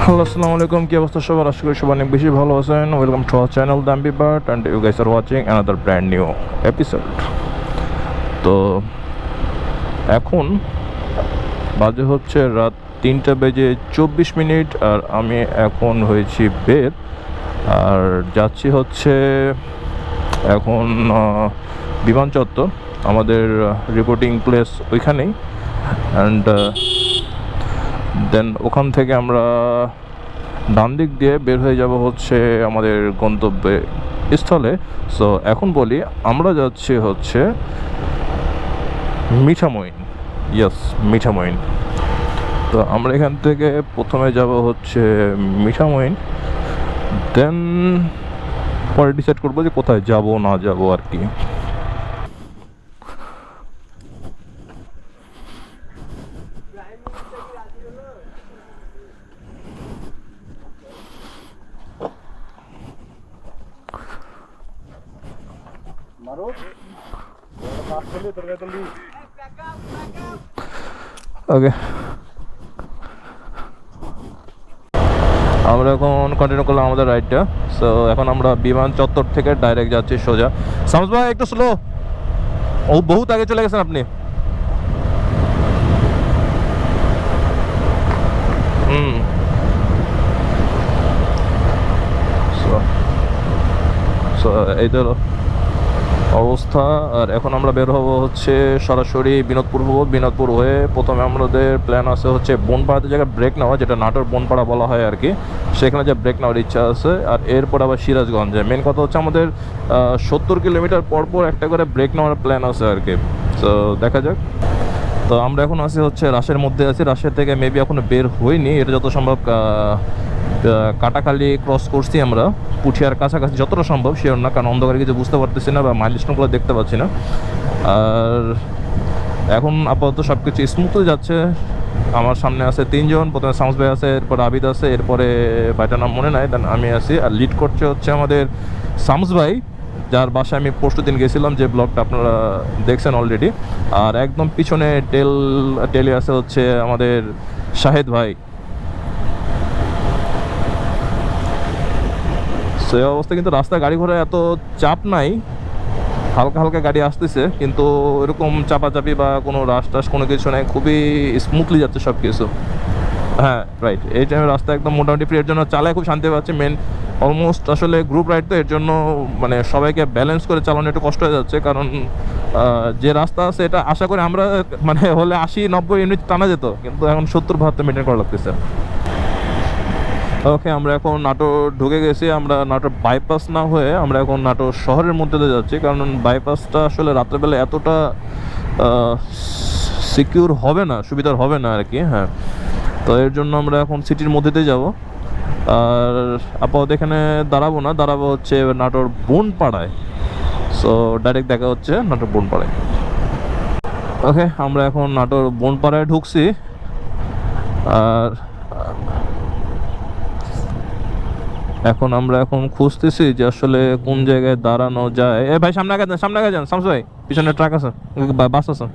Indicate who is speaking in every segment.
Speaker 1: Hello, Assalamualaikum. কি অবস্থা সবার? আশা করি সবাই অনেক বেশি ভালো আছেন। Welcome to our channel the Ambivert and you guys are watching another brand new episode. তো এখন বাজে হচ্ছে রাত 3:24 আর আমি এখন হয়েছি বের আর যাচ্ছি হচ্ছে এখন বিমান চত্বর, আমাদের রিপোর্টিং প্লেস ওইখানেই। অ্যান্ড দেন ওখান থেকে আমরা ডান দিক দিয়ে বের হয়ে যাব হচ্ছে আমাদের গন্তব্যে স্থলে। সো এখন বলি আমরা যাচ্ছি হচ্ছে মিঠামইন। ইয়েস, মিঠামইন। তো আমরা এখান থেকে প্রথমে যাব হচ্ছে মিঠামইন, দেন পরে ডিসাইড করবো যে কোথায় যাব না যাব আর কি। ওকে, আমরা এখন কন্টিনিউ করলাম আমাদের রাইডটা। সো এখন আমরা বিমান চত্বর থেকে ডাইরেক্ট যাচ্ছি সোজা। সামস ভাই একটু স্লো, ও বহুত আগে চলে গেছেন আপনি। এই তো অবস্থা। আর এখন আমরা বের হবো হচ্ছে সরাসরি বিনোদপুর হবো। বিনোদপুর হয়ে প্রথমে আমাদের প্ল্যান আছে হচ্ছে বনপাড়াতে জায়গায় ব্রেক নেওয়া, যেটা নাটোর বনপাড়া বলা হয় আর কি, সেখানে যে ব্রেক নেওয়ার ইচ্ছা আছে। আর এরপর আবার সিরাজগঞ্জে। মেন কথা হচ্ছে আমাদের 70 কিলোমিটার পরপর একটা করে ব্রেক নেওয়ার প্ল্যান আছে আর কি। তো দেখা যাক। তো আমরা এখন আছি হচ্ছে রাশের মধ্যে আছি। রাশের থেকে মেবি এখনো বের হইনি, এটা যত সম্ভব কাটাখালি ক্রস করছি আমরা, পুঠিয়ার কাছাকাছি যতটা সম্ভব, শিওর না কারণ অন্ধকারে কিছু বুঝতে পারতেছি না বা মাইলস্টোনগুলো দেখতে পাচ্ছি না। আর এখন আপাতত সব কিছু স্মুথলি যাচ্ছে। আমার সামনে আছে 3 জন, প্রথমে সামস ভাই আছে, এরপরে আবিদ আছে, এরপরে ভাইটার নাম মনে নাই, দেন আমি আছি। আর লিড করছে হচ্ছে আমাদের সামস ভাই, যার বাসায় আমি পরশু দিন গেছিলাম, যে ব্লগটা আপনারা দেখছেন অলরেডি। আর একদম পিছনে টেলে আছে হচ্ছে আমাদের শাহেদ ভাই। সে অবস্থা কিন্তু রাস্তায় গাড়ি ঘোড়া এত চাপ নাই, হালকা হালকা গাড়ি আসতেছে, কিন্তু এরকম চাপাচাপি বা কোনো রাশ টাশ কোনো কিছু নেই, খুবই স্মুথলি যাচ্ছে সব কিছু। হ্যাঁ রাইট, এই টাইমে রাস্তা একদম মোটামুটি ফ্রি, এর জন্য চালায় খুব শান্তি পাচ্ছে। মেন অলমোস্ট আসলে গ্রুপ রাইড, তো এর জন্য মানে সবাইকে ব্যালেন্স করে চালানো একটু কষ্ট হয়ে যাচ্ছে, কারণ যে রাস্তা আছে এটা আশা করি আমরা মানে হলে 80-90 ইউনিট টানা যেত, কিন্তু এখন 70-72 মেনটেন করা লাগতেছে। ওকে, আমরা এখন নাটোর ঢুকে গেছি। আমরা নাটোর বাইপাস না হয়ে আমরা এখন নাটোর শহরের মধ্যে দিয়ে যাচ্ছি, কারণ বাইপাসটা আসলে রাত্রেবেলা এতটা সিকিউর হবে না, সুবিধার হবে না আর কি। হ্যাঁ, তো এর জন্য আমরা এখন সিটির মধ্যে দিয়ে যাবো। আর আপাতত এখানে দাঁড়াবো হচ্ছে নাটোর বনপাড়ায়। সো ডাইরেক্ট দেখা হচ্ছে নাটোর বনপাড়ায়। ওকে, আমরা এখন নাটোর বনপাড়ায় ঢুকছি। আর এখন আমরা খুঁজতেছি যে আসলে কোন জায়গায় দাঁড়ানো যায়। এ ভাই সামনে আগে যান সামস ভাই, পিছনে ট্রাক আছে, বাস আছে।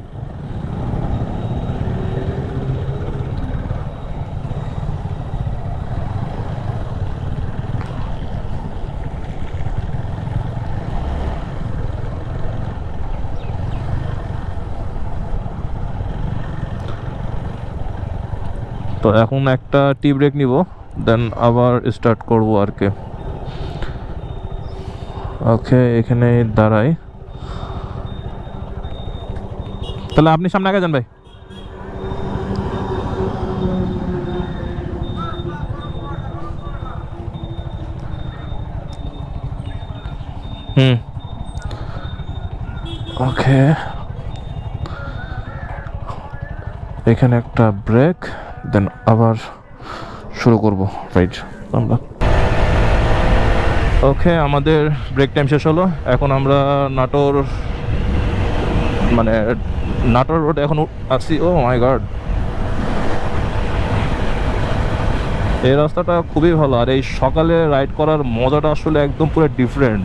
Speaker 1: তো এখন একটা টি ব্রেক নিব, দেন আবার স্টার্ট করবো আর কি। ওকে, এখানে দাঁড়াই। তাহলে আপনি সামনে আগে যান ভাই। ওকে, এখানে একটা ব্রেক, দেন আবার শুরু করব রাইট আমরা। ওকে, আমাদের ব্রেক টাইম শেষ হলো। এখন আমরা নাটোর রোড এখন আসছি। ও মাই গড, এই রাস্তাটা খুবই ভালো। আর এই সকালে রাইড করার মজাটা আসলে একদম পুরো ডিফারেন্ট।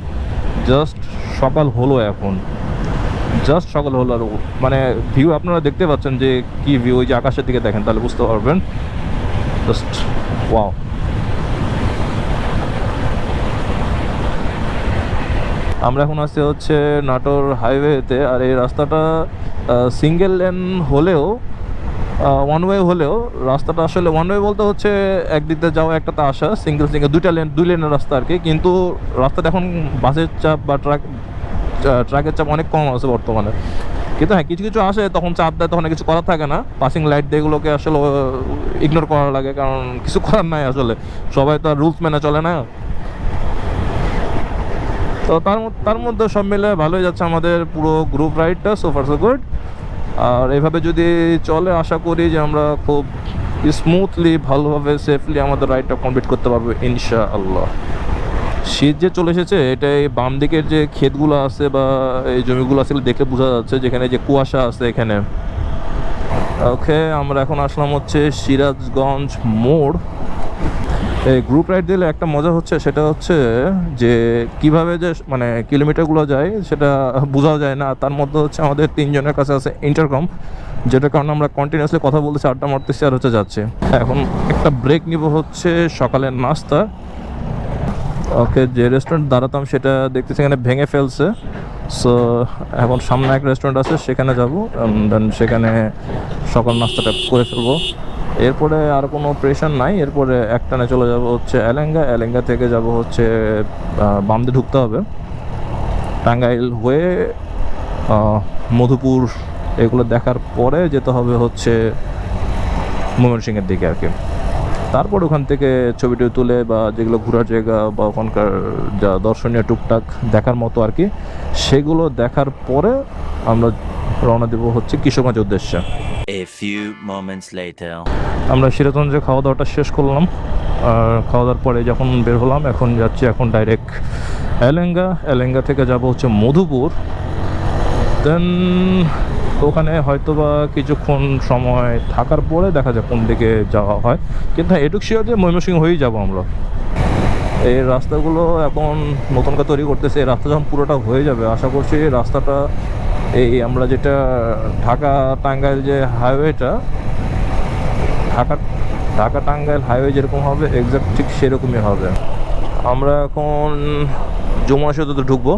Speaker 1: জাস্ট সকাল হলো এখন, জাস্ট সকাল হলো। আর মানে ভিউ আপনারা দেখতে পাচ্ছেন যে কি ভিউ, ওই যে আকাশের দিকে দেখেন তাহলে বুঝতে পারবেন। Just wow. আমরা এখন আছি হচ্ছে নাটোর হাইওয়েতে। আর এই রাস্তাটা সিঙ্গেল লেন হলেও, ওয়ান ওয়ে হলেও, রাস্তাটা আসলে ওয়ান ওয়ে বলতে হচ্ছে একদিক দিয়ে যাওয়া একটাতে আসা, সিঙ্গেল দুই লেনের রাস্তা আর কি। কিন্তু রাস্তাটা এখন বাসের চাপ বা ট্রাকের চাপ অনেক কম আছে বর্তমানে। কিন্তু হ্যাঁ, কিছু কিছু আসে তখন চাপ দেয়, তখন কিছু করার থাকে না। পাসিং লাইট দিয়ে এগুলোকে আসলে ইগনোর করা লাগে, কারণ কিছু করার নাই আসলে, সবাই তো আর রুলস মেনে চলে না। তো তার মধ্যে সব মিলে ভালোই যাচ্ছে আমাদের পুরো গ্রুপ রাইডটা, সো ফার সো গুড। আর এভাবে যদি চলে, আশা করি যে আমরা খুব স্মুথলি, ভালোভাবে, সেফলি আমাদের রাইডটা কমপ্লিট করতে পারবো ইনশাআল্লাহ। শীত যে চলে এসেছে, এটা এই বাম দিকের যে ক্ষেতগুলো আছে বা এই জমিগুলো আছে দেখলে বোঝা যাচ্ছে, যেখানে যে কুয়াশা আছে এখানে। ওকে, আমরা এখন আসলাম হচ্ছে সিরাজগঞ্জ মোড়। এই গ্রুপ রাইড দিলে একটা মজা হচ্ছে, সেটা হচ্ছে যে কিভাবে যে মানে কিলোমিটারগুলো যায় সেটা বোঝাও যায় না। তার মধ্যে হচ্ছে আমাদের 3 জনের কাছে আছে ইন্টারকম, যেটার কারণে আমরা কন্টিনিউয়াসলি কথা বলতেছি, আড্ডা মারতেছি আর হচ্ছে যাচ্ছে। এখন একটা ব্রেক নিব হচ্ছে সকালের নাস্তা। ওকে, যে রেস্টুরেন্ট দাঁড়াতাম সেটা দেখতেছি এখানে ভেঙে ফেলছে, সো এখন সামনে এক রেস্টুরেন্ট আছে সেখানে যাবো, দেন সেখানে সকাল নাস্তাটা করে ফেলবো। এরপরে আর কোনো প্রেশার নাই, এরপরে একটানে চলে যাব হচ্ছে এলেঙ্গা থেকে যাব হচ্ছে বাম দিয়ে ঢুকতে হবে, টাঙ্গাইল হয়ে মধুপুর, এগুলো দেখার পরে যেতে হবে হচ্ছে ময়মনসিংহের দিকে আর কি। তারপর ওখান থেকে ছবি তুলে বা যেগুলো ঘোরার জায়গা বা ওখানকার যা দর্শনীয় টুকটাক দেখার মতো আর কি, সেগুলো দেখার পরে আমরা রওনা দেব হচ্ছে কিশোরগঞ্জের উদ্দেশ্যে।
Speaker 2: A few moments later.
Speaker 1: আমরা সিরাজগঞ্জে খাওয়া দাওয়াটা শেষ করলাম, আর খাওয়া দাওয়ার পরে যখন বের হলাম, এখন যাচ্ছি এখন ডাইরেক্ট এলেঙ্গা থেকে যাব হচ্ছে মধুপুর। দেন ওখানে হয়তো বা কিছুক্ষণ সময় থাকার পরে দেখা যায় কোন দিকে যাওয়া হয়, কিন্তু এটুক শিওর যে ময়মনসিংহ হয়েই যাব আমরা। এই রাস্তাগুলো এখন নতুন করে তৈরি করতেছে, এই রাস্তা যখন পুরোটা হয়ে যাবে, আশা করছি রাস্তাটা এই আমরা যেটা ঢাকা টাঙ্গাইল যে হাইওয়েটা, ঢাকা টাঙ্গাইল হাইওয়ে যেরকম হবে এক্স্যাক্ট ঠিক সেরকমই হবে। আমরা এখন যমুনা সেতুতে ঢুকবো।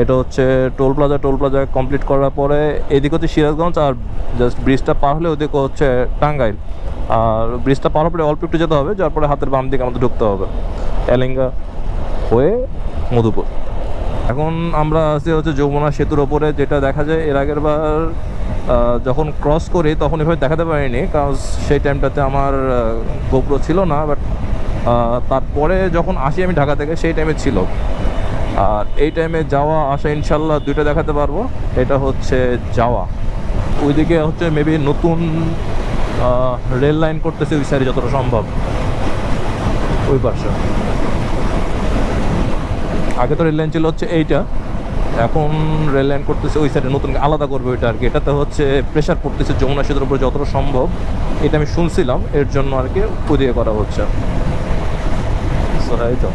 Speaker 1: এটা হচ্ছে টোল প্লাজা কমপ্লিট করার পরে এদিকে হচ্ছে সিরাজগঞ্জ, আর জাস্ট ব্রিজটা পার হলে ওদিকে হচ্ছে টাঙ্গাইল। আর ব্রিজটা পার হলে অল্প একটু যেতে হবে, যার পরে হাতের বাম দিকে আমাদের ঢুকতে হবে এলেঙ্গা হয়ে মধুপুর। এখন আমরা আছি হচ্ছে যমুনা সেতুর ওপরে, যেটা দেখা যায় এর আগের বার যখন ক্রস করি তখন এভাবে দেখাতে পারিনি, কারণ সেই টাইমটাতে আমার GoPro ছিল না। বাট তারপরে যখন আসি আমি ঢাকা থেকে, সেই টাইমে ছিল। আর এই টাইমে যাওয়া আসা ইনশাল্লাহ দুইটা দেখাতে পারবো। এটা হচ্ছে যাওয়া, ওইদিকে হচ্ছে মেবি নতুন রেল লাইন করতেছে ওই সাইডে যতটা সম্ভব, ওই পাশে। আগে তো রেল লাইন ছিল হচ্ছে এইটা, এখন রেল লাইন করতেছে ওই সাইডে, নতুন আলাদা করবে ওইটা আর কি। এটাতে হচ্ছে প্রেশার পড়তেছে যমুনা সেতুর উপরে যতটা সম্ভব, এটা আমি শুনছিলাম, এর জন্য আর কি ওইদিকে করা হচ্ছে। এই তো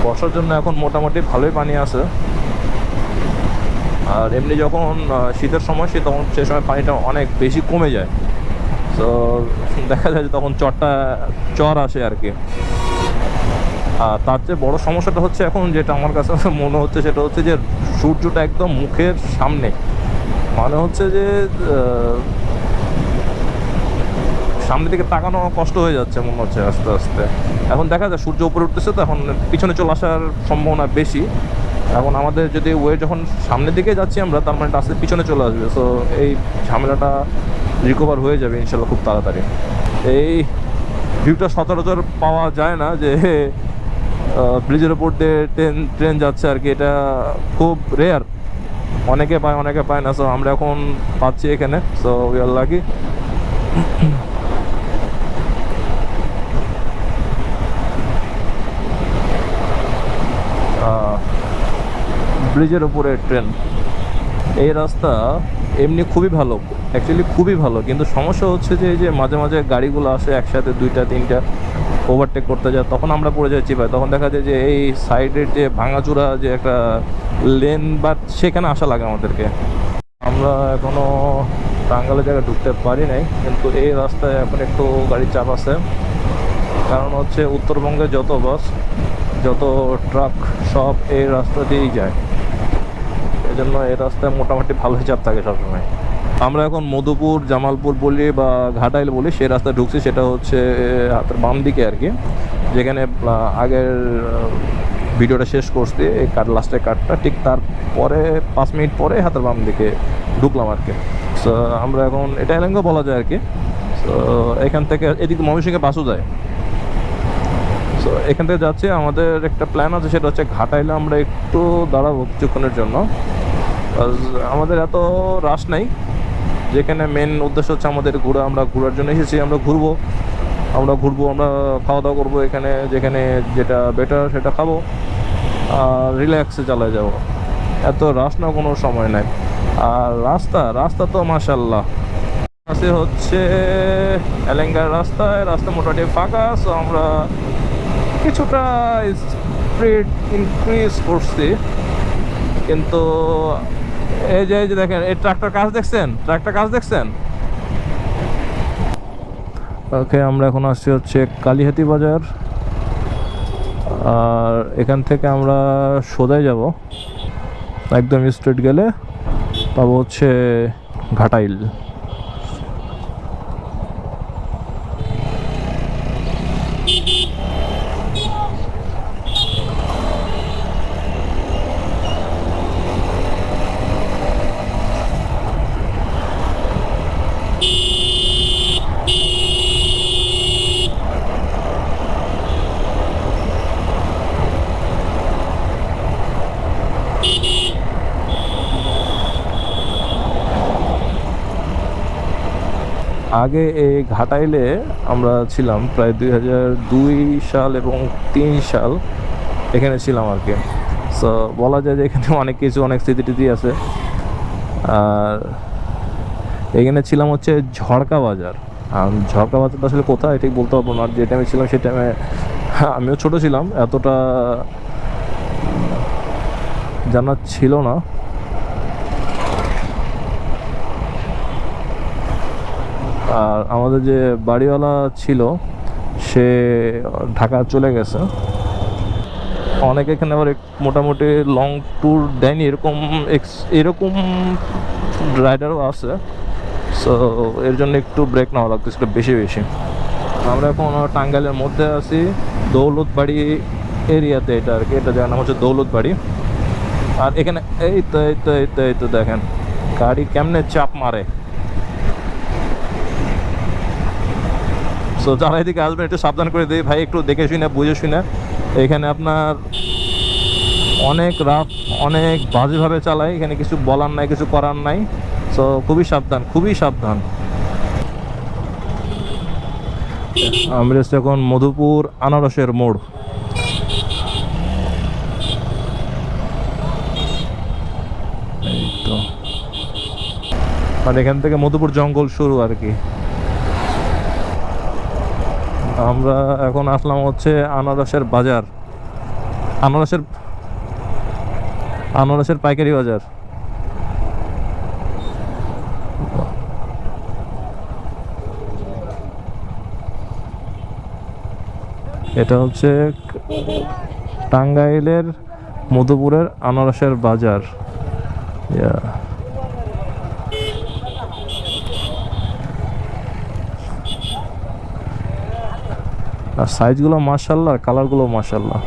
Speaker 1: বর্ষার জন্য এখন মোটামুটি ভালোই পানি আছে। আর এমনি যখন শীতের সময় তখন সে সময় পানিটা অনেক বেশি কমে যায়, তো দেখা যায় যে তখন চর আসে আর কি। আর তার চেয়ে বড় সমস্যাটা হচ্ছে এখন যেটা আমার কাছে মনে হচ্ছে, সেটা হচ্ছে যে সূর্যটা একদম মুখের সামনে, মানে হচ্ছে যে সামনের দিকে তাকানো কষ্ট হয়ে যাচ্ছে মনে হচ্ছে আস্তে আস্তে। এখন দেখা যায় সূর্য উপরে উঠতেছে, তো এখন পিছনে চলে আসার সম্ভাবনা বেশি। এখন আমাদের যদি ওয়ে যখন সামনের দিকে যাচ্ছি আমরা, তার মানে আস্তে পিছনে চলে আসবে, সো এই ঝামেলাটা রিকভার হয়ে যাবে ইনশাল্লাহ খুব তাড়াতাড়ি। এই ভিউটা সচরাচর পাওয়া যায় না, যে ব্রিজের উপর দিয়ে ট্রেন যাচ্ছে আর কি, এটা খুব রেয়ার। অনেকে পায় না, সো আমরা এখন পাচ্ছি এখানে, সো উই আর লাকি। ব্রিজের উপরে ট্রেন, এই রাস্তা এমনি খুবই ভালো, অ্যাকচুয়ালি খুবই ভালো, কিন্তু সমস্যা হচ্ছে যে এই যে মাঝে মাঝে গাড়িগুলো আসে একসাথে 2টা 3টা ওভারটেক করতে যায়, তখন আমরা পড়ে যাচ্ছি ভাই। তখন দেখা যায় যে এই সাইডের যে ভাঙাচোরা যে একটা লেন, বাট সেখানে আসা লাগে আমাদেরকে। আমরা এখনও টাঙ্গাইলের জায়গায় ঢুকতে পারি নাই, কিন্তু এই রাস্তায় এখন একটু গাড়ির চাপ আছে। কারণ হচ্ছে উত্তরবঙ্গে যত বাস, যত ট্রাক সব এই রাস্তা দিয়েই যায়, এজন্য এই রাস্তায় মোটামুটি ভালোই চাপ থাকে সবসময়। আমরা এখন মধুপুর, জামালপুর বলি বা ঘাটাইল বলি, সেই রাস্তায় ঢুকছি। সেটা হচ্ছে হাতের বাম দিকে আর কি, যেখানে আগের ভিডিওটা শেষ করছি, এই লাস্টের কাটটা ঠিক তারপরে 5 মিনিট পরে হাতের বাম দিকে ঢুকলাম আর কি। সো আমরা এখন এটা এলাঙ্গা বলা যায় আর কি। সো এখান থেকে এদিকে ময়মনসিংহে বাসও যায়। সো এখান থেকে যাচ্ছি, আমাদের একটা প্ল্যান আছে, সেটা হচ্ছে ঘাটাইলে আমরা একটু দাঁড়াবো কিছুক্ষণের জন্য। আমাদের এত রাশ নাই, যেখানে মেন উদ্দেশ্য হচ্ছে আমাদের ঘোরা। আমরা ঘোরার জন্য এসেছি, আমরা ঘুরবো, আমরা খাওয়া দাওয়া করবো এখানে, যেখানে যেটা বেটার সেটা খাবো আর রিল্যাক্সে চালায় যাব। এত রাশ না, কোনো সময় নাই। আর রাস্তা তো মাশাআল্লাহ আছে, হচ্ছে এলেঙ্গার রাস্তা মোটামুটি ফাঁকা। সো আমরা কিছুটা স্পিড ইনক্রিজ করছি, কিন্তু এই যে দেখেন, এই ট্রাক্টর কাজ দেখছেন। ওকে, আমরা এখন আসছি হচ্ছে কালিহাতি বাজার, আর এখান থেকে আমরা সোজাই যাব, একদম স্ট্রেট গেলে পাবো হচ্ছে ঘাটাইল। আগে এই ঘাটাইলে আমরা ছিলাম প্রায় 2002 সাল এবং 3 সাল এখানে ছিলাম আর কি। সো বলা যায় যে এখানে অনেক স্মৃতি আছে। আর এখানে ছিলাম হচ্ছে ঝড়কা বাজার। ঝড়কা বাজারটা আসলে কোথায় ঠিক বলতে পারবো না, যে টাইমে ছিলাম সেই টাইমে আমিও ছোট ছিলাম, এতটা জানা ছিল না। আর আমাদের যে বাড়িওয়ালা ছিল সে ঢাকা চলে গেছে। অনেকে এখানে আবার মোটামুটি লং ট্যুর দেয়নি, এরকম রাইডারও আছে। সো এর জন্য একটু ব্রেক নেওয়া লাগতেছিল বেশি। আমরা এখন টাঙ্গাইলের মধ্যে আছি, দৌলতবাড়ি এরিয়াতে এটা আর কি। এটা যার নাম হচ্ছে দৌলতবাড়ি। আর এখানে এই তো দেখেন গাড়ি কেমনে চাপ মারে। সো যারা এদিকে আসবেন একটু সাবধান করে দিই ভাই, একটু দেখে শুনে বুঝে শুনে। এখানে আপনার অনেক বাজেভাবে চালায়, এখানে কিছু বলার নাই, কিছু করার নাই। সো খুবই সাবধান। আমরা এখন মধুপুর আনারসের মোড়। এই তো, আর এখান থেকে মধুপুর জঙ্গল শুরু আর কি। আমরা এখন আসলাম হচ্ছে আনারসের বাজার, আনারসের পাইকারি বাজার। এটা হচ্ছে টাঙ্গাইলের মধুপুরের আনারসের বাজার। আর সাইজগুলো মাশাআল্লাহ, কালারগুলো মাশাআল্লাহ।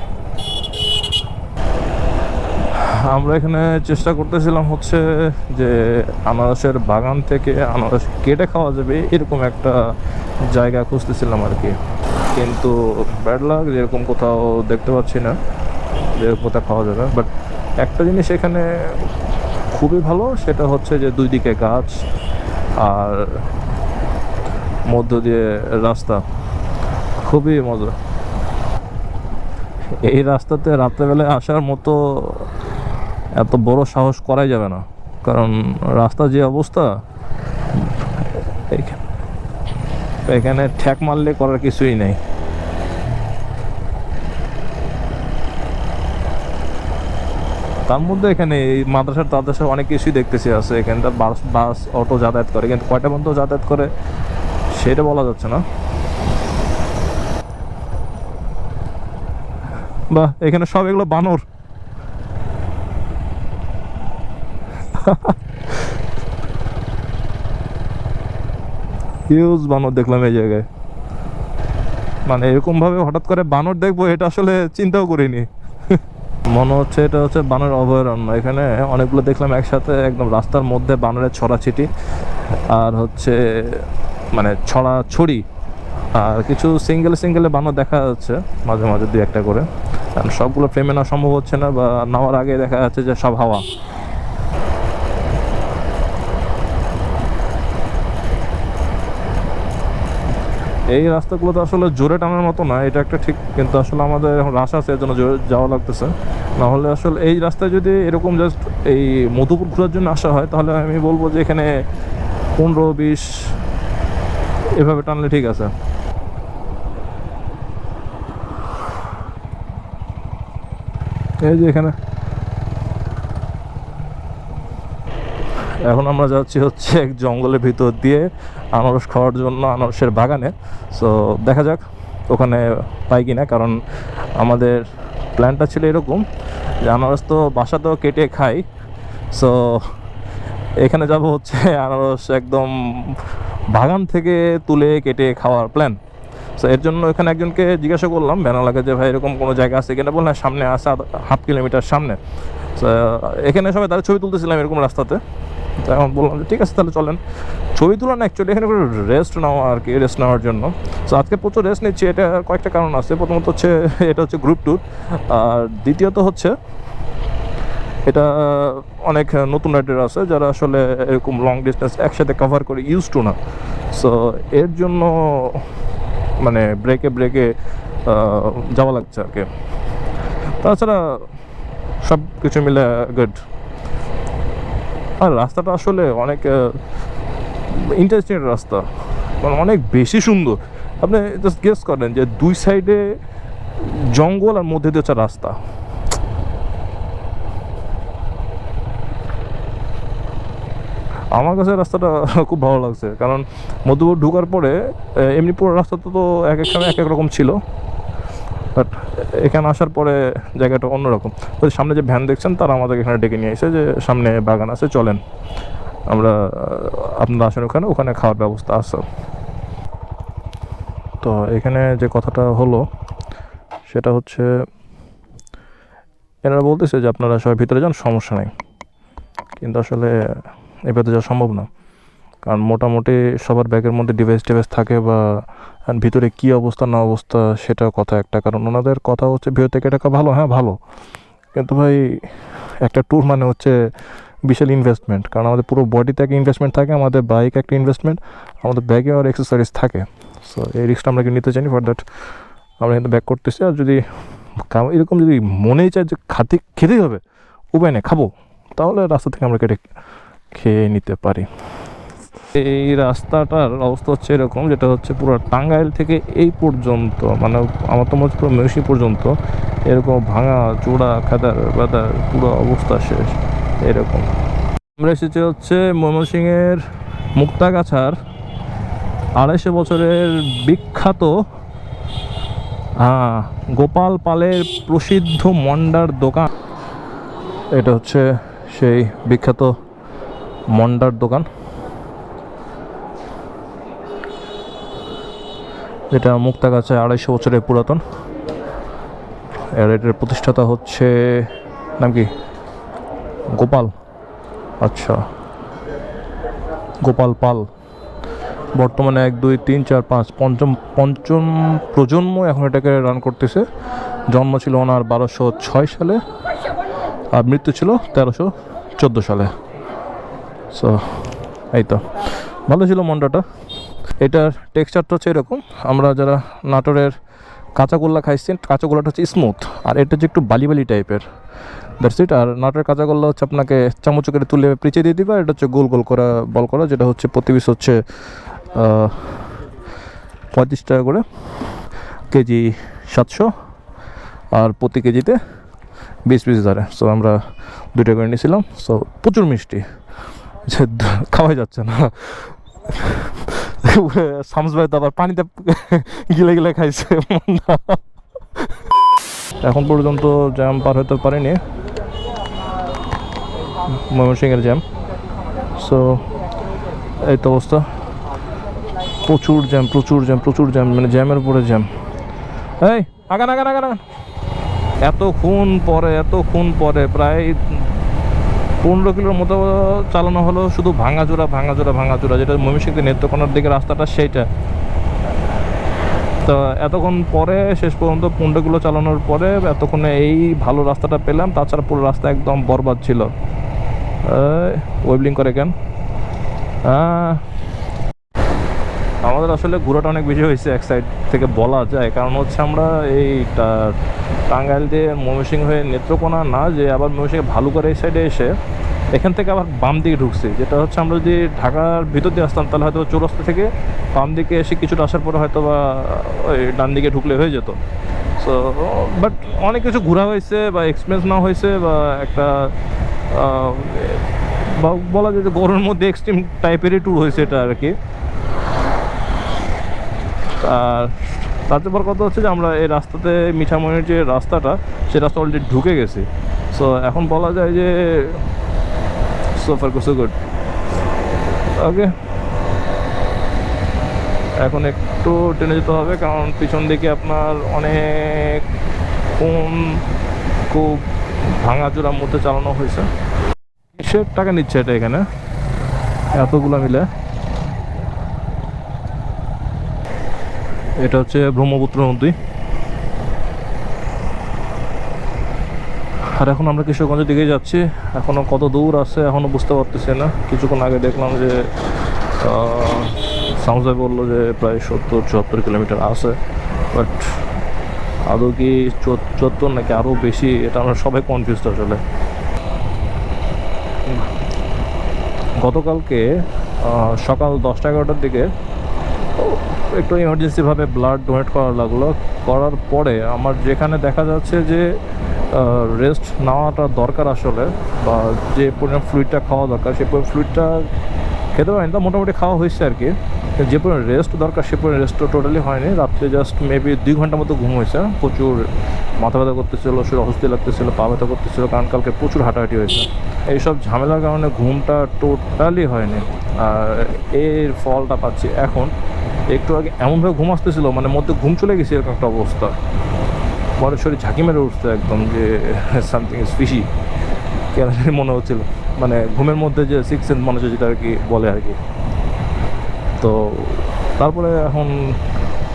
Speaker 1: আমরা এখানে চেষ্টা করতেছিলাম হচ্ছে যে আনারসের বাগান থেকে আনারস কেটে খাওয়া যাবে এরকম একটা জায়গা খুঁজতেছিলাম আর কি, কিন্তু ব্যাড লাক, যেরকম কোথাও দেখতে পাচ্ছি না যেরকম কোথাও খাওয়া যাবে। বাট একটা জিনিস এখানে খুবই ভালো, সেটা হচ্ছে যে দুই দিকে গাছ আর মধ্য দিয়ে রাস্তা, খুবই মজা। এই রাস্তাতে রাত্রেবেলায় আসার মতো এত বড় সাহস করাই যাবে না, কারণ রাস্তা যে অবস্থা, এখানে ঠ্যাক মারলে করার কিছুই নেই। তার মধ্যে এখানে এই মাদ্রাসার অনেক কিছুই দেখতেছি আছে। এখানটা বাস অটো যাতায়াত করে, কিন্তু কয়টা পর্যন্ত যাতায়াত করে সেটা বলা যাচ্ছে না। বাহ, এখানে সব এগুলো বানর। হিউজ বানর দেখলাম এই জায়গায়, মানে এরকম ভাবে হঠাৎ করে বানর দেখবো এটা আসলে চিন্তাও করিনি। মনে হচ্ছে এটা হচ্ছে বানর অভয়ারণ্য। এখানে অনেকগুলো দেখলাম একসাথে একদম রাস্তার মধ্যে বানরের ছড়াছিটি, আর হচ্ছে মানে ছড়াছড়ি, আর কিছু সিঙ্গেলে বানর দেখা যাচ্ছে মাঝে মাঝে দুই একটা করে, কারণ সবগুলো ফ্রেমে নেওয়া সম্ভব হচ্ছে না, বা নেওয়ার আগে দেখা যাচ্ছে যে সব হাওয়া। এই রাস্তাগুলো তো আসলে জোরে টানার মতো না, এটা একটা ঠিক, কিন্তু আসলে আমাদের এখন রাশ আছে, এর জন্য জোরে যাওয়া লাগতেছে। নাহলে আসলে এই রাস্তায় যদি এরকম জাস্ট এই মধুপুর ঘোরার জন্য আসা হয়, তাহলে আমি বলবো যে এখানে 15-20 এভাবে টানলে ঠিক আছে। এই যে এখানে এখন আমরা যাচ্ছি হচ্ছে এক জঙ্গলের ভিতর দিয়ে আনারস খাওয়ার জন্য, আনারসের বাগানে। সো দেখা যাক ওখানে পাই কিনা, কারণ আমাদের প্ল্যানটা ছিল এরকম যে আনারস তো বাসাতেও কেটে খাই, সো এখানে যাব হচ্ছে আনারস একদম বাগান থেকে তুলে কেটে খাওয়ার প্ল্যান। সো এর জন্য এখানে একজনকে জিজ্ঞাসা করলাম বেনালাকে যে ভাই এরকম কোনো জায়গা আছে কিনা, বললেন সামনে আছে, 1/2 কিলোমিটার সামনে। সো এখানে সবাই তারা ছবি তুলতেছিলাম এরকম রাস্তাতে, তো এখন বললাম যে ঠিক আছে তাহলে চলেন। ছবি তোলা না, অ্যাকচুয়ালি এখানে করে রেস্ট নেওয়া আর কি, রেস্ট নেওয়ার জন্য। সো আজকে প্রচুর রেস্ট নিচ্ছি, এটা কয়েকটা কারণ আছে। প্রথমত হচ্ছে এটা হচ্ছে গ্রুপ ট্যুর, আর দ্বিতীয়ত হচ্ছে এটা অনেক নতুন রাইডার আছে যারা আসলে এরকম লং ডিস্টেন্স একসাথে কভার করে ইউজ টু না। সো এর জন্য মানে ব্রেকে যাওয়া লাগছে আর কি। তাছাড়া সব কিছু মিলে গুড। আর রাস্তাটা আসলে অনেক ইন্টারেস্টিং রাস্তা, মানে অনেক বেশি সুন্দর। আপনি জাস্ট গেস করেন যে দুই সাইডে জঙ্গল আর মধ্যে দিয়ে হচ্ছে রাস্তা। আমার কাছে রাস্তাটা খুব ভালো লাগছে, কারণ মধুপুর ঢোকার পরে এমনি পুরো রাস্তাটা তো এক এক সময় এক এক রকম ছিল, বাট এখানে আসার পরে জায়গাটা অন্যরকম। ওই সামনে যে ভ্যান দেখছেন তারা আমাদের এখানে ডেকে নিয়ে এসে যে সামনে বাগান আছে, চলেন আমরা আপনারা আসেন ওখানে খাওয়ার ব্যবস্থা আছে। তো এখানে যে কথাটা হলো সেটা হচ্ছে এনারা বলতেছে যে আপনারা সবাই ভিতরে যান, সমস্যা নেই, কিন্তু আসলে এভাবে যাওয়া সম্ভব না, কারণ মোটামুটি সবার ব্যাগের মধ্যে ডিভাইস থাকে, বা ভিতরে কী অবস্থা না অবস্থা সেটা কথা একটা। কারণ ওনাদের কথা হচ্ছে ভিতর থেকে টাকা ভালো, হ্যাঁ ভালো, কিন্তু ভাই একটা ট্যুর মানে হচ্ছে বিশাল ইনভেস্টমেন্ট, কারণ আমাদের পুরো বডিতে একটা ইনভেস্টমেন্ট থাকে, আমাদের বাইক একটা ইনভেস্টমেন্ট, আমাদের ব্যাগে আর অ্যাক্সেসরিজ থাকে। সো এই রিস্কটা আমরা কি নিতে চাই ফর দ্যাট আমরা কিন্তু ব্যাক করতেছি। আর যদি এরকম যদি মনেই চায় যে খেতেই হবে, উপায় নেই খাবো, তাহলে রাস্তা থেকে আমরা কেটে খেয়ে নিতে পারি। এই রাস্তাটার অবস্থা হচ্ছে এরকম, যেটা হচ্ছে পুরো টাঙ্গাইল থেকে এই পর্যন্ত, মানে আমার তো মনে হচ্ছে পুরো মহিষী পর্যন্ত এরকম ভাঙা চূড়া খাদার বাদার পুরো অবস্থা শেষ এরকম। আমরা এসেছি হচ্ছে ময়মনসিংহের মুক্তাগাছার 250 বছরের বিখ্যাত গোপাল পালের প্রসিদ্ধ মন্ডার দোকান। এটা হচ্ছে সেই বিখ্যাত মন্ডার দোকান, যেটা মুক্তাগাছায় 250 বছরের পুরাতন। আর এটার প্রতিষ্ঠাতা হচ্ছে নাম কি, গোপাল, আচ্ছা গোপাল পাল। বর্তমানে 1 2 3 4 5 পঞ্চম প্রজন্ম এখন এটাকে রান করতেছে। জন্ম ছিল ওনার 1206 সালে, আর মৃত্যু ছিল 1314 সালে। সো এই তো ভালো ছিল মন্ডাটা। এটার টেক্সচারটা হচ্ছে এরকম, আমরা যারা নাটোরের কাঁচাগোল্লা খাইছি, কাঁচাগোল্লাটা হচ্ছে স্মুথ, আর এটা হচ্ছে একটু বালি টাইপের, দ্যাটস ইট। আর নাটোরের কাঁচাগোল্লা হচ্ছে আপনাকে চামচ করে তুলে পিছিয়ে দিয়ে দিবে, এটা হচ্ছে গোল করা বল করা, যেটা হচ্ছে প্রতি পিস হচ্ছে 35 টাকা করে, কেজি 700, আর প্রতি কেজিতে 20 পিস ধরে। সো আমরা 2টা করে নিয়েছিলাম। সো প্রচুর মিষ্টি, যে খাওয়াই যাচ্ছে না। শামস ভাই তো আবার পানিতে গিলে খাইছে। এখন পর্যন্ত জ্যাম পার হতে পারিনি, ময়মনসিংহের জ্যাম। সো এই তো অবস্থা, প্রচুর জ্যাম প্রচুর জ্যাম প্রচুর জ্যাম, মানে জ্যামের উপরে জ্যাম। এই আগান আগান আগান আগান। এতক্ষণ পরে প্রায় 15 কিলোর মতো চালানো হলো, শুধু ভাঙাচোরা ভাঙাচোরা ভাঙাচোরা, যেটা ময়মনসিংহ নেত্রকোনার দিকে রাস্তাটা সেইটা। তো এতক্ষণ পরে শেষ পর্যন্ত 15 কিলো চালানোর পরে এতক্ষণে এই ভালো রাস্তাটা পেলাম, তাছাড়া পুরো রাস্তা একদম বরবাদ ছিল। ওয়েবলিং করে কেন? আমাদের আসলে ঘোরাটা অনেক বেশি হয়েছে এক সাইড থেকে বলা যায়, কারণ হচ্ছে আমরা এই টাঙ্গাইল দিয়ে ময়মনসিংহ হয়ে নেত্রকোনা না, যে আবার ময়মনসিংহে ভালো করে এই সাইডে এসে এখান থেকে আবার বাম দিকে ঢুকছি, যেটা হচ্ছে আমরা যদি ঢাকার ভিতর দিয়ে আসতাম তাহলে হয়তো চৌরাস্তা থেকে বাম দিকে এসে কিছুটা আসার পরে হয়তো বা ওই ডান দিকে ঢুকলে হয়ে যেত। সো বাট অনেক কিছু ঘোরা হয়েছে বা এক্সপিরিয়েন্স না হয়েছে, বা একটা বলা যায় যে গরমের মধ্যে এক্সট্রিম টাইপেরই ট্যুর হয়েছে এটা আর কি। আর তাতে পর কথা হচ্ছে যে আমরা এই রাস্তাতে মিঠামইয়ের যে রাস্তাটা, সে রাস্তা অলরেডি ঢুকে গেছি। সো এখন বলা যায় যে সো ফার সো গুড। ওকে, এখন একটু টেনে যেতে হবে, কারণ পিছন দিকে আপনার অনেক খুব ভাঙাচোরার মধ্যে চালানো হয়েছে। কিসের টাকা নিচ্ছে এটা এখানে এতগুলো মিলে? এটা হচ্ছে ব্রহ্মপুত্র নদী। আর এখন আমরা কিশোরগঞ্জের দিকে যাচ্ছি, এখনও কত দূর আছে এখনও বুঝতে পারতেছি না। কিছুক্ষণ আগে দেখলাম যে সামসাই বললো যে প্রায় 70-74 কিলোমিটার আছে, বাট আদৌ কি 74 নাকি আরও বেশি, এটা আমরা সবাই কনফিউজড আসলে। গতকালকে সকাল 10টা-11টার দিকে একটু ইমার্জেন্সিভাবে ব্লাড ডোনেট করা লাগলো। করার পরে আমার যেখানে দেখা যাচ্ছে যে রেস্ট নেওয়াটা দরকার আসলে, বা যে পরিমাণ ফ্লুইডটা খাওয়া দরকার সেই পরিমাণ ফ্লুইডটা খেতে পারিনি, তা মোটামুটি খাওয়া হয়েছে আর কি। যে পরিমাণ রেস্ট দরকার সে পরিমাণ রেস্টও টোটালি হয়নি। রাত্রে জাস্ট মেবি 2 ঘন্টার মতো ঘুম হয়েছে। প্রচুর মাথা ব্যথা করতেছিল, শরীর অস্বস্তি লাগতেছিল, পা ব্যথা করতেছিল, কারণ কালকে প্রচুর হাঁটাহাঁটি হয়েছে। এইসব ঝামেলার কারণে ঘুমটা টোটালি হয়নি, আর এর ফলটা পাচ্ছি এখন। একটু আগে এমনভাবে ঘুম আসতেছিল, মানে মধ্যে ঘুম চলে গেছে এরকম একটা অবস্থা, বড় শরীর ঝাঁকি মেরে উঠছে একদম, যে সামথিং ইজ ফিশি কেন মনে হচ্ছিল, মানে ঘুমের মধ্যে যে সিক্স সেন্স মনে হচ্ছে যেটা আর কি বলে আর কি। তো তারপরে এখন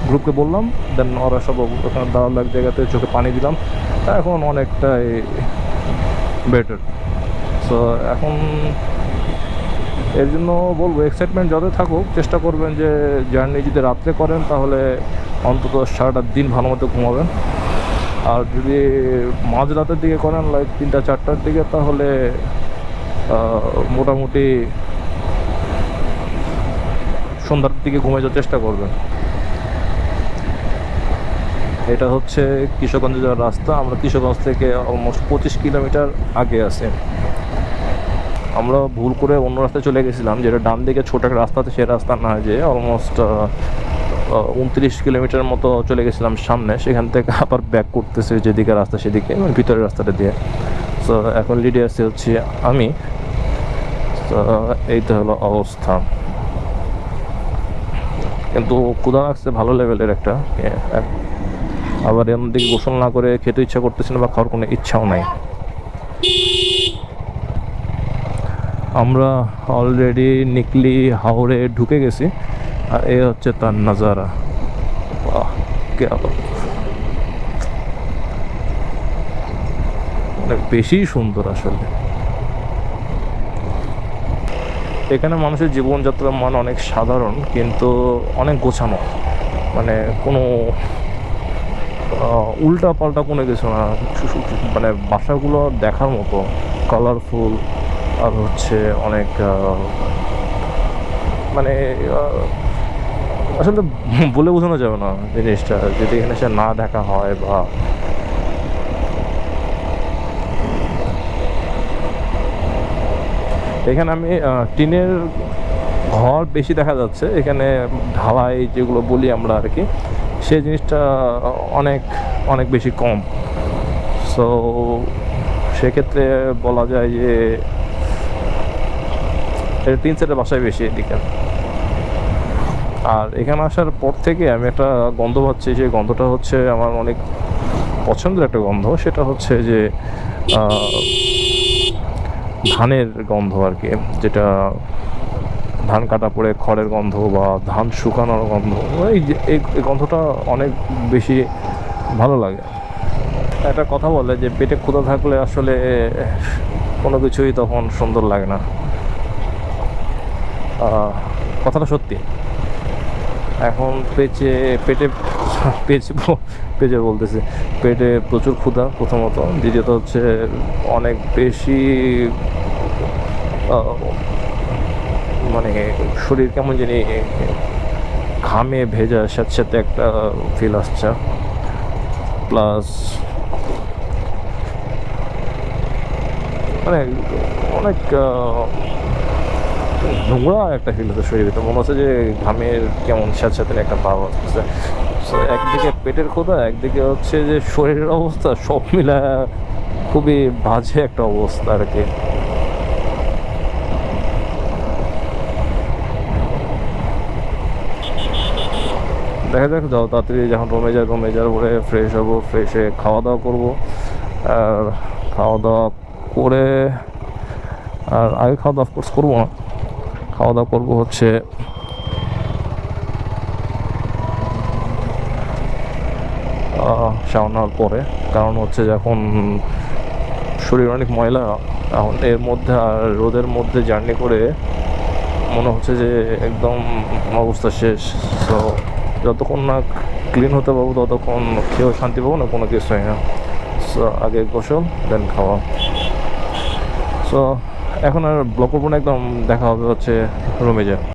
Speaker 1: গ্রুপকে বললাম, দেন ওরা সব ওখানে দাঁড়ালো এক জায়গাতে, চোখে পানি দিলাম, এখন অনেকটাই বেটার। সো এখন এর জন্য বলবো এক্সাইটমেন্ট যতই থাকুক, চেষ্টা করবেন যে জার্নি যদি রাত্রে করেন তাহলে অন্তত সারাটা দিন ভালো মতো ঘুমাবেন। আর যদি মাঝরাতের দিকে করেন লাইক 3টা-4টার দিকে, তাহলে মোটামুটি সন্ধ্যার দিকে ঘুমিয়ে যাওয়ার চেষ্টা করবেন। এটা হচ্ছে কিশোরগঞ্জে যাওয়ার রাস্তা। আমরা কিশোরগঞ্জ থেকে অলমোস্ট 25 কিলোমিটার আগে আছি। আমরা ভুল করে অন্য রাস্তায় চলে গেছিলাম, যেটা ডান দিকে ছোট একটা রাস্তা আছে, সে রাস্তা না, যে অলমোস্ট 29 কিলোমিটার মতো চলে গেছিলাম সামনে। সেখান থেকে আবার ব্যাক করতেছে যেদিকে রাস্তা সেদিকে, মানে ভিতরের রাস্তাটা দিয়ে। সো এখন লিডে আসছে হচ্ছে আমি। তো এই তো হলো অবস্থা, কিন্তু ক্ষুধা লাগছে ভালো লেভেলের একটা। আবার এর দিকে গোসল না করে খেতে ইচ্ছা করতেছে না, বা খাওয়ার কোনো ইচ্ছাও নাই। আমরা অলরেডি নিকলি হাওড়ে ঢুকে গেছি, আর এ হচ্ছে তার নাজারা। অনেক বেশি সুন্দর আসলে। এখানে মানুষের জীবনযাত্রার মান অনেক সাধারণ, কিন্তু অনেক গোছানো, মানে কোনো উল্টা পাল্টা কোনো কিছু না। মানে বাসাগুলো দেখার মতো কালারফুল, আর হচ্ছে অনেক মানে আসলে বলে বোঝানো যাবে না জিনিসটা, যদি এখানে সে না দেখা হয়। বা এখানে আমি টিনের ঘর বেশি দেখা যাচ্ছে, এখানে ঢালাই যেগুলো বলি আমরা আর কি, সেই জিনিসটা অনেক অনেক বেশি কম। সো সেক্ষেত্রে বলা যায় যে এটা টিন সেটের বাসায় বেশি এদিকে। আর এখানে আসার পর থেকে আমি একটা গন্ধ পাচ্ছি, যে গন্ধটা হচ্ছে আমার অনেক পছন্দের একটা গন্ধ। সেটা হচ্ছে যে ধানের গন্ধ আর কি, যেটা ধান কাটা পড়ে খড়ের গন্ধ বা ধান শুকানোর গন্ধ, এই গন্ধটা অনেক বেশি ভালো লাগে। একটা কথা বলে যে পেটে ক্ষুধা থাকলে আসলে কোনো কিছুই তখন সুন্দর লাগে না। কথাটা সত্যি। এখন পেটে পেটে বলতেছে, পেটে প্রচুর ক্ষুধা প্রথমত, দ্বিতীয়ত হচ্ছে অনেক বেশি মানে শরীর কেমন জানি ঘামে ভেজা স্যাঁতস্যাঁতে একটা ফিল আসছে, প্লাস মানে অনেক নোংরা একটা ফিল হচ্ছে শরীরে। তো মনে হচ্ছে যে ঘামের কেমন স্যাঁতস্যাঁতে একটা ভাব আসতেছে। সো একদিকে পেটের ক্ষুধা, একদিকে হচ্ছে যে শরীরের অবস্থা, সব মিলা খুবই বাজে একটা অবস্থা আর কি। দেখা যাক, যাও তাড়াতাড়ি যখন রুমে যাওয়ার পরে ফ্রেশ হবো, ফ্রেশ হয়ে খাওয়া দাওয়া করবো। আর খাওয়া দাওয়া করে, আর আগে খাওয়া দাওয়া অফকোর্স করবো না, খাওয়া দাওয়া করবো হচ্ছে শাওয়ার নেওয়ার পরে। কারণ হচ্ছে যখন শরীর অনেক ময়লা, এখন এর মধ্যে আর রোদের মধ্যে জার্নি করে মনে হচ্ছে যে একদম অবস্থা শেষ। সো যতক্ষণ না ক্লিন হতে পারবো ততক্ষণ খেয়েও শান্তি পাবো না, কোনো কিছু হয় না। সো আগে গোসল দেন খাওয়া। সো এখন আর ব্লগ করবো না, একদম দেখা হবে হচ্ছে রুমে যায়।